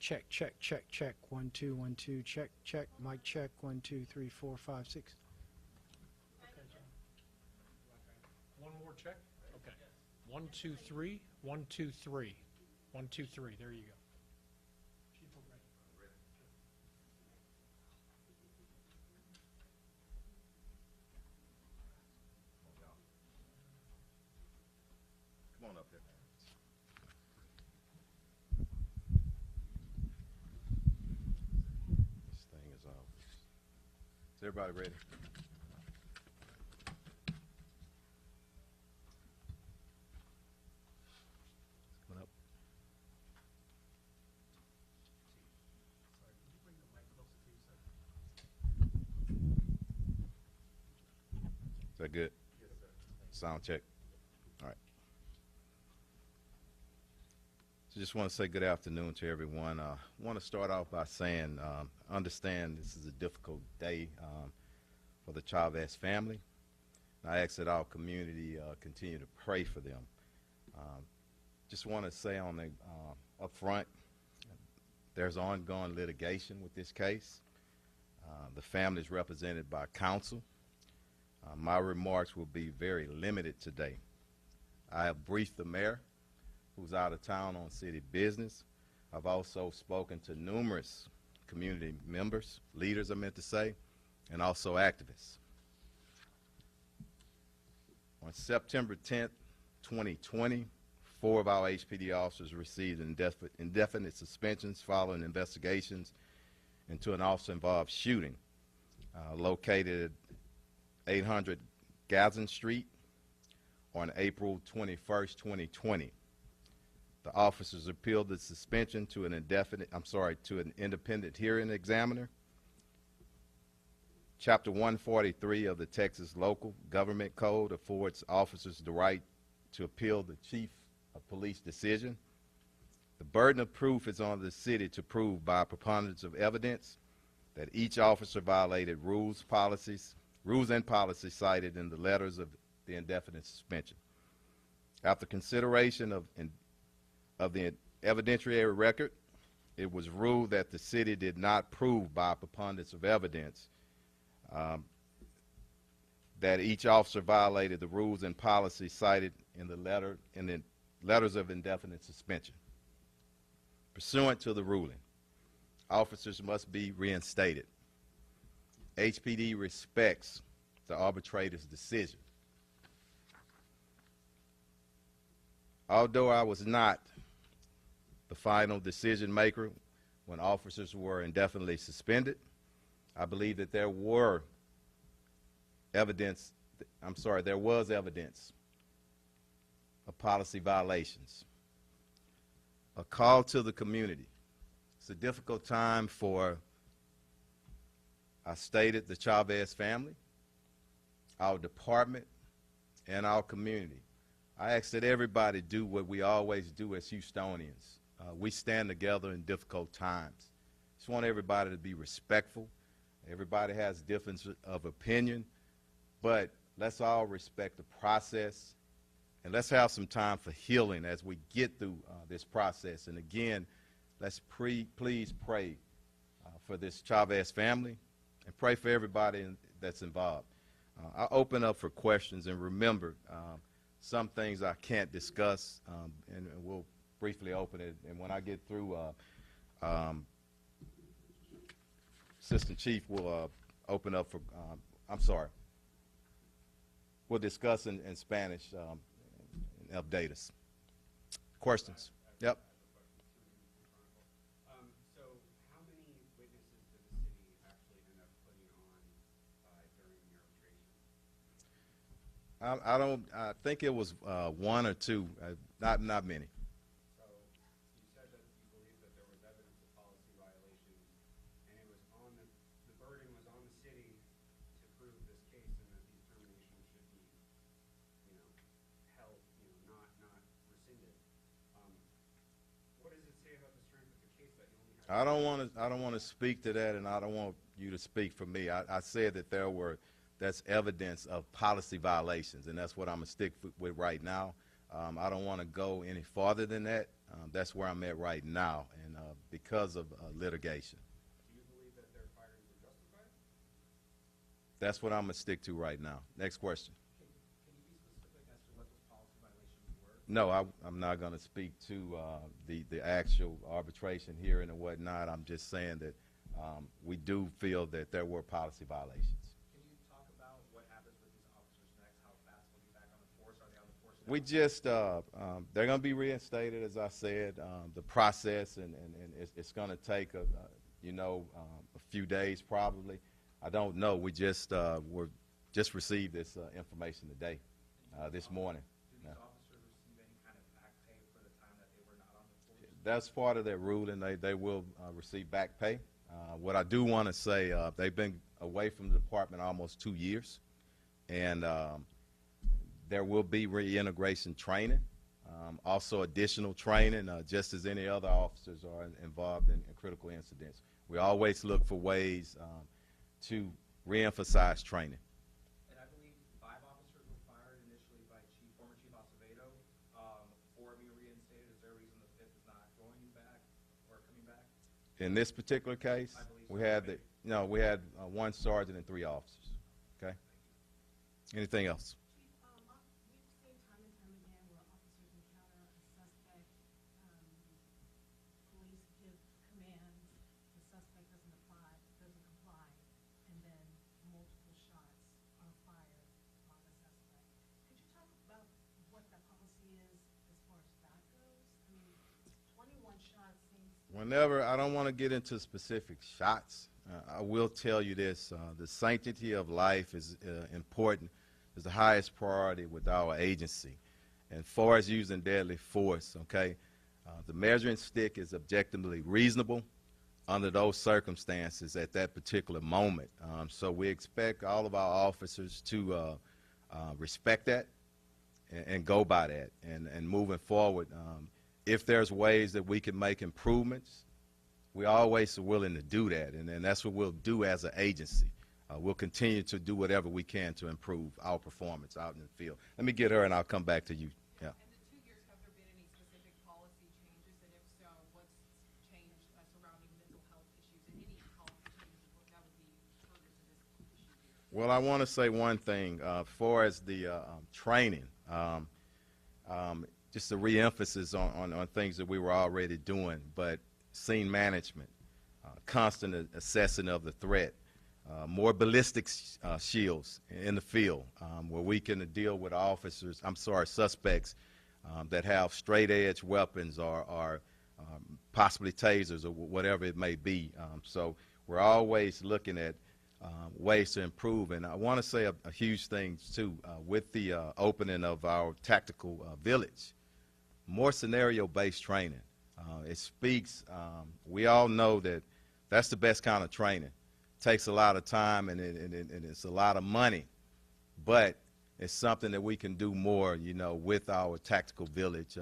Check, check, check, check. 1 2 1 2. Check, check. Mic check. 1 2 3 4 5 6. Okay, John. One more check. Okay. 1 2 3. 1 2 3. 1 2 3. There you go. Chief, we're ready. Come on up here. This thing is off. Is everybody ready? Come on up. Sorry, could you bring the mic closer to you, sir? Is that good? Yes, sir. Sound check. All right. So just want to say good afternoon to everyone. I want to start off by saying, understand this is a difficult day for the Chavez family. And I ask that our community continue to pray for them. Just want to say on the up front, there's ongoing litigation with this case. The family is represented by counsel. My remarks will be very limited today. I have briefed the mayor, who's out of town on city business. I've also spoken to numerous community members, leaders I meant to say, and also activists. On September 10th, 2020, 4 of our HPD officers received indefinite suspensions following investigations into an officer-involved shooting located at 800 Gazin Street on April 21st, 2020. The officers appealed the suspension to an independent hearing examiner. Chapter 143 of the Texas Local Government Code affords officers the right to appeal the chief of police decision. The burden of proof is on the city to prove by preponderance of evidence that each officer violated rules and policies cited in the letters of the indefinite suspension. After consideration of the evidentiary record, it was ruled that the city did not prove by preponderance of evidence that each officer violated the rules and policies cited in the letters of indefinite suspension. Pursuant to the ruling, officers must be reinstated. HPD respects the arbitrator's decision. Although I was not the final decision maker when officers were indefinitely suspended, I believe that there was evidence of policy violations. A call to the community. It's a difficult time for, I stated, the Chavez family, our department, and our community. I ask that everybody do what we always do as Houstonians. We stand together in difficult times. Just want everybody to be respectful. Everybody has difference of opinion, but let's all respect the process, and let's have some time for healing as we get through this process. And again, let's please pray for this Chavez family and pray for everybody that's involved. I'll open up for questions, and remember, some things I can't discuss, and we'll briefly open it. And when I get through, Assistant Chief will open up for, we'll discuss in Spanish and update us. Questions? Yep. So how many witnesses did the city actually end up putting on during the arbitration? I think it was 1 or 2, not many. So you said that you believe that there was evidence of policy violations, and it was on the burden was on the city to prove this case, and that these terminations should be, held, not rescinded. What does it say about the strength of the case that you only have? I don't want to speak to that, and I don't want you to speak for me. I said that that's evidence of policy violations, and that's what I'm going to stick with right now. I don't want to go any farther than that. That's where I'm at right now, and because of litigation. Do you believe that their firings were justified? That's what I'm going to stick to right now. Next question. Can you be specific as to what those policy violations were? No, I'm not going to speak to the actual arbitration hearing and whatnot. I'm just saying that we do feel that there were policy violations. Can you talk about what happens with these officers next? How fast they'll be back on the force? Are they on the force now? We just, they're going to be reinstated, as I said. The process, and it's going to take, a few days probably. I don't know. We just received this information today, this morning. Do these officers receive any kind of back pay for the time that they were not on the force? That's part of their ruling. They will receive back pay. What I do want to say, they've been away from the department almost 2 years, and there will be reintegration training, also additional training, just as any other officers are involved in critical incidents. We always look for ways to reemphasize training. And I believe 5 officers were fired initially by former Chief Acevedo, 4 being reinstated. Is there a reason the 5th is not going back or coming back? In this particular case, I believe we so. had we had 1 sergeant and 3 officers. Okay. Anything else? Chief, we've seen time and time again where officers encounter a suspect, police give commands, the suspect doesn't comply, and then multiple shots are fired on the suspect. Could you talk about what the policy is as far as that goes? I mean, 21 shots seems. Whenever, I don't want to get into specific shots. I will tell you this, the sanctity of life is important, is the highest priority with our agency. And far as using deadly force, okay, the measuring stick is objectively reasonable under those circumstances at that particular moment. So we expect all of our officers to respect that and go by that. And moving forward, if there's ways that we can make improvements, we always are willing to do that, and that's what we'll do as an agency. We'll continue to do whatever we can to improve our performance out in the field. Let me get her, and I'll come back to you. Yeah. In the 2 years, have there been any specific policy changes, and if so, what's changed surrounding mental health issues, and any policy changes that would be further to this issue here? Well, I want to say one thing. As far as the training, just a re-emphasis on things that we were already doing, but scene management, constant assessing of the threat, more ballistic shields in the field where we can deal with suspects that have straight edge weapons or possibly tasers or whatever it may be. So we're always looking at ways to improve. And I want to say a huge thing too, with the opening of our tactical village, more scenario-based training. It speaks, we all know that that's the best kind of training. It takes a lot of time and it's a lot of money, but it's something that we can do more, with our tactical village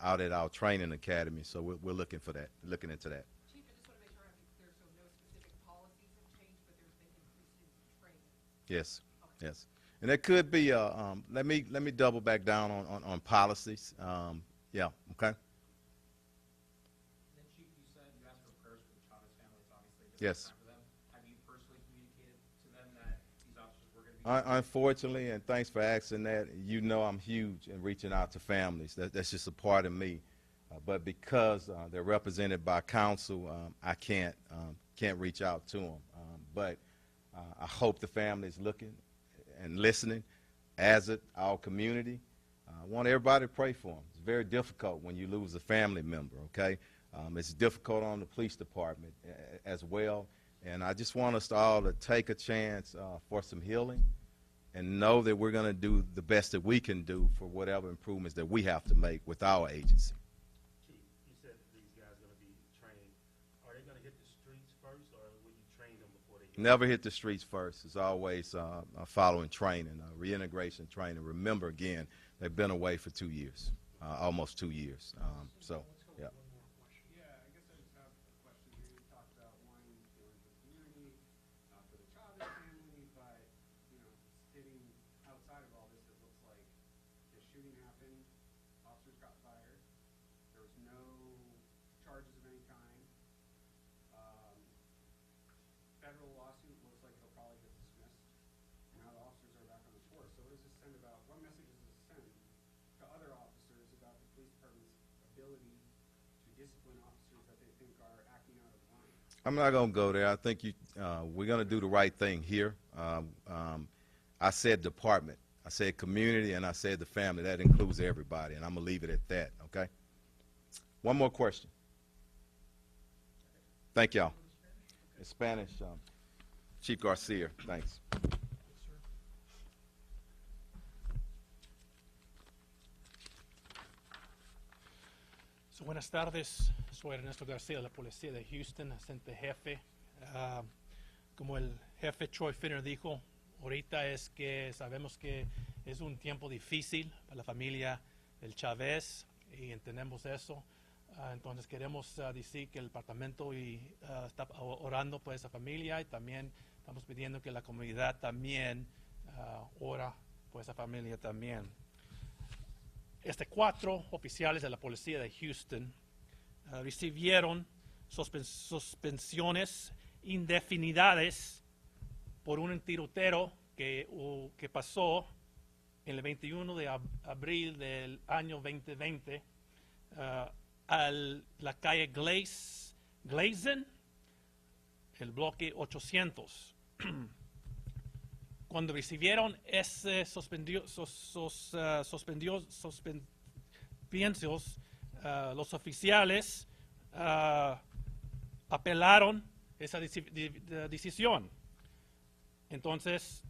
out at our training academy. So we're looking for that, looking into that. Chief, I just want to make sure I'm clear, so no specific policies have changed, but there's been increased training. Yes, yes. And it could be, let me double back down on policies. Yeah, okay. And then, Chief, you said you asked for prayers for the Chavez family. It's obviously a Yes. difficult time for them. Have you personally communicated to them that these officers were going to be? Unfortunately, and thanks for asking that, I'm huge in reaching out to families. That's just a part of me. But because they're represented by counsel, I can't reach out to them. But I hope the family is looking and listening, as our community. I want everybody to pray for them. It's very difficult when you lose a family member, okay? It's difficult on the police department as well. And I just want us all to take a chance for some healing and know that we're going to do the best that we can do for whatever improvements that we have to make with our agency. Chief, you said these guys are going to be trained. Are they going to hit the streets first, or will you train them before they hit? Never hit the streets first. It's always following training, reintegration training. Remember, again, they've been away for 2 years, almost 2 years. So, yeah. Yeah, I guess I just have a question here. You talked about wanting to go into the community for the Chavez family, but, sitting outside of all this, it looks like the shooting happened got fired. There was no charges of any kind. Federal lawsuit looks like he'll probably get dismissed. Now the officers are back on the force. So what does this send about, what message does this send to other officers about the police department's ability to discipline officers that they think are acting out of line? I'm not going to go there. I think we're going to do the right thing here. I said department, I said community, and I said the family. That includes everybody, and I'm going to leave it at that, okay? One more question. Thank y'all. In Spanish, Chief Garcia, thanks. So, buenas tardes, soy Ernesto García de la Policía de Houston, agente jefe. Como el jefe Troy Finner dijo, ahorita es que sabemos que es un tiempo difícil para la familia del Chavez y entendemos eso. Entonces queremos decir que el departamento está orando por esa familia y también estamos pidiendo que la comunidad también ora por esa familia también. 4 oficiales de la policía de Houston recibieron suspensiones indefinidas por un tiroteo que pasó el 21 de abril del año 2020 a la calle Glazen, el bloque 800. Cuando recibieron ese suspensiones, los oficiales apelaron esa decisión. Entonces,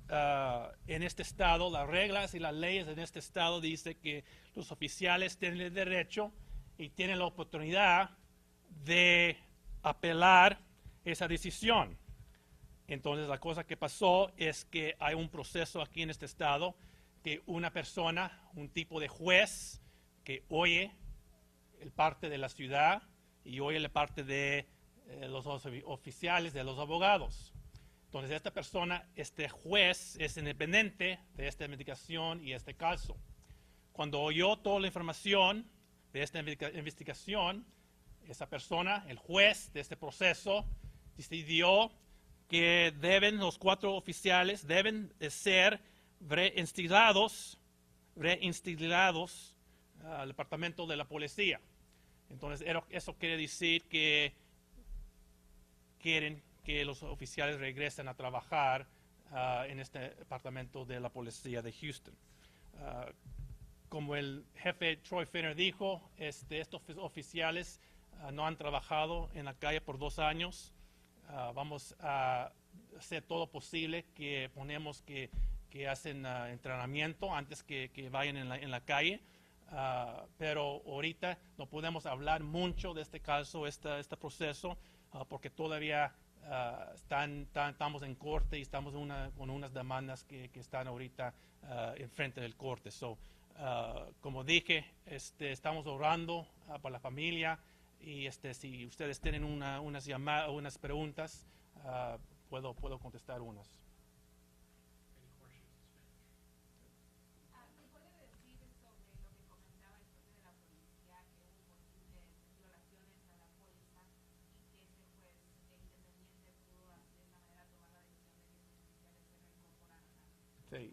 en este estado, las reglas y las leyes en este estado dicen que los oficiales tienen el derecho y tienen la oportunidad de apelar esa decisión. Entonces, la cosa que pasó es que hay un proceso aquí en este estado que una persona, un tipo de juez que oye el parte de la ciudad y oye la parte de los oficiales, de los abogados. Entonces, esta persona, este juez, es independiente de esta investigación y este caso. Cuando oyó toda la información de esta investigación, esa persona, el juez de este proceso, decidió que los 4 oficiales deben de ser reinstalados al departamento de la policía. Entonces, eso quiere decir que quieren que los oficiales regresen a trabajar en este departamento de la policía de Houston. Como el jefe Troy Finner dijo, estos oficiales no han trabajado en la calle por 2 años. Vamos a hacer todo posible que ponemos que hacen entrenamiento antes que vayan en la calle. Pero ahorita no podemos hablar mucho de este caso, este proceso, porque todavía estamos en corte y estamos con unas demandas que están ahorita enfrente del corte. Como dije, estamos orando por la familia y si ustedes tienen unas preguntas, puedo contestar unas. ¿Me puede decir sobre lo que comentaba el jefe de la policía, que hubo posibles violaciones a la póliza y que ese juez independiente pudo de esa manera tomar la decisión de que sus oficiales se reincorporaran? Sí.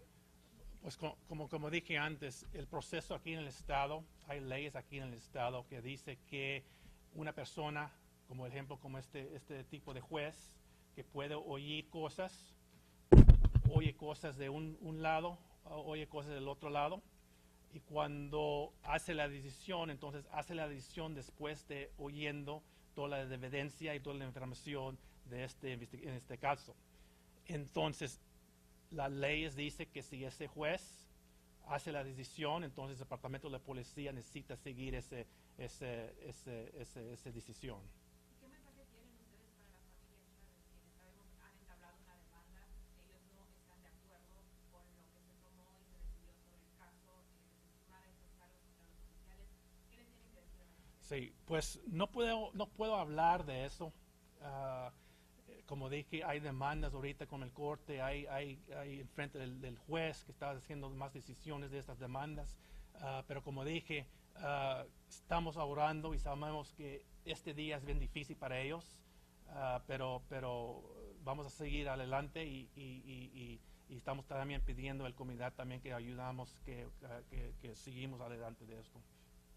Pues como dije antes, el proceso aquí en el estado, hay leyes aquí en el estado que dice que una persona, como ejemplo, como este tipo de juez, que puede oír cosas, oye cosas de un lado, oye cosas del otro lado, y cuando hace la decisión, entonces hace la decisión después de oyendo toda la evidencia y toda la información de en este caso. Entonces, las leyes dicen que si ese juez hace la decisión, entonces el departamento de la policía necesita seguir esa decisión. ¿Qué mensaje tienen ustedes para la familia Chávez, quienes sabemos han entablado una demanda? Ellos no están de acuerdo con lo que se tomó y se decidió sobre el caso, desestimar estos cargos contra los oficiales. ¿Qué les tienen que decir? Sí, pues no puedo hablar de eso. Como dije, hay demandas ahorita con el corte, hay enfrente del juez que está haciendo más decisiones de estas demandas. pero como dije, estamos ahorrando y sabemos que este día es bien difícil para ellos, pero vamos a seguir adelante y estamos también pidiendo al comunidad también que ayudamos, que seguimos adelante de esto.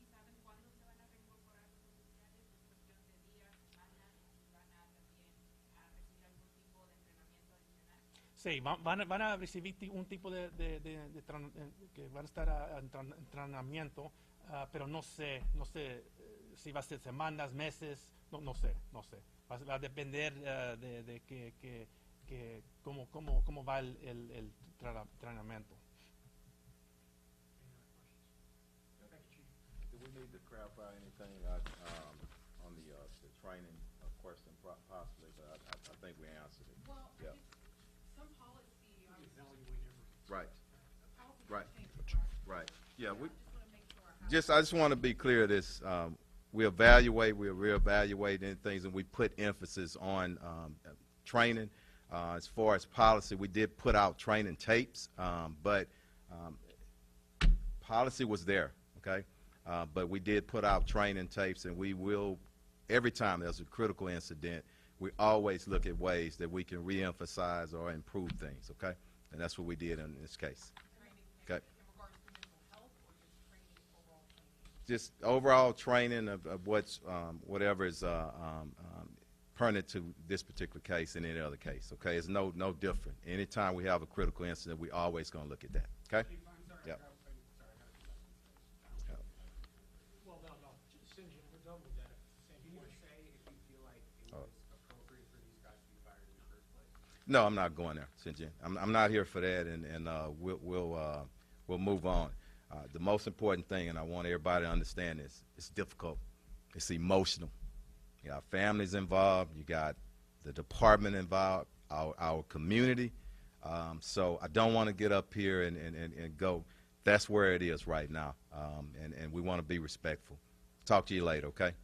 ¿Y saben cuándo se van a reincorporar los oficiales? ¿Es cuestión de días, semanas? ¿Y van a también a recibir algún tipo de entrenamiento adicional? Sí, van a recibir un tipo que van a estar en entrenamiento, pero no sé si va a ser semanas, meses, no sé. Va a depender de cómo va el entrenamiento. Do we need to clarify anything on the training question possibly? But I think we answered it. Well, I Yeah. think some policy, Right. policy Right. changes, Right. Yeah. We. I just want to make sure. I just want to be clear. We evaluate, we reevaluate things, and we put emphasis on training. As far as policy, we did put out training tapes, but policy was there, okay? But we did put out training tapes, and we will, every time there's a critical incident, we always look at ways that we can reemphasize or improve things, okay? And that's what we did in this case. Okay. Just overall training of what's whatever is pertinent to this particular case and any other case. Okay, it's no different. Anytime we have a critical incident, we always going to look at that. Okay. Chief, I'm sorry. Yep. Yep. Well, no, St. John, we're done with that. Can you just say if you feel like it was appropriate for these guys to be fired in the first place? No, I'm not going there, Sinjin. I'm not here for that, and we'll move on. The most important thing, and I want everybody to understand this, it's difficult. It's emotional. You got families involved. You got the department involved, our community. So I don't want to get up here and go. That's where it is right now, and we want to be respectful. Talk to you later, okay?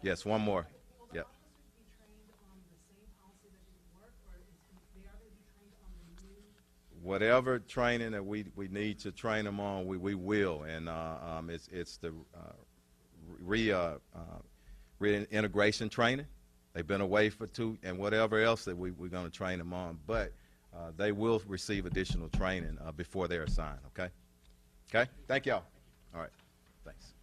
Yes, one more. Will the Yep. officers be trained on the same policy that you work, or they are going to be trained on the new? Whatever training that we need to train them on, we will, and it's the reintegration training. They've been away for 2, and whatever else that we're going to train them on, but they will receive additional training before they're assigned. Okay. Okay. Thank y'all. All right. Thanks.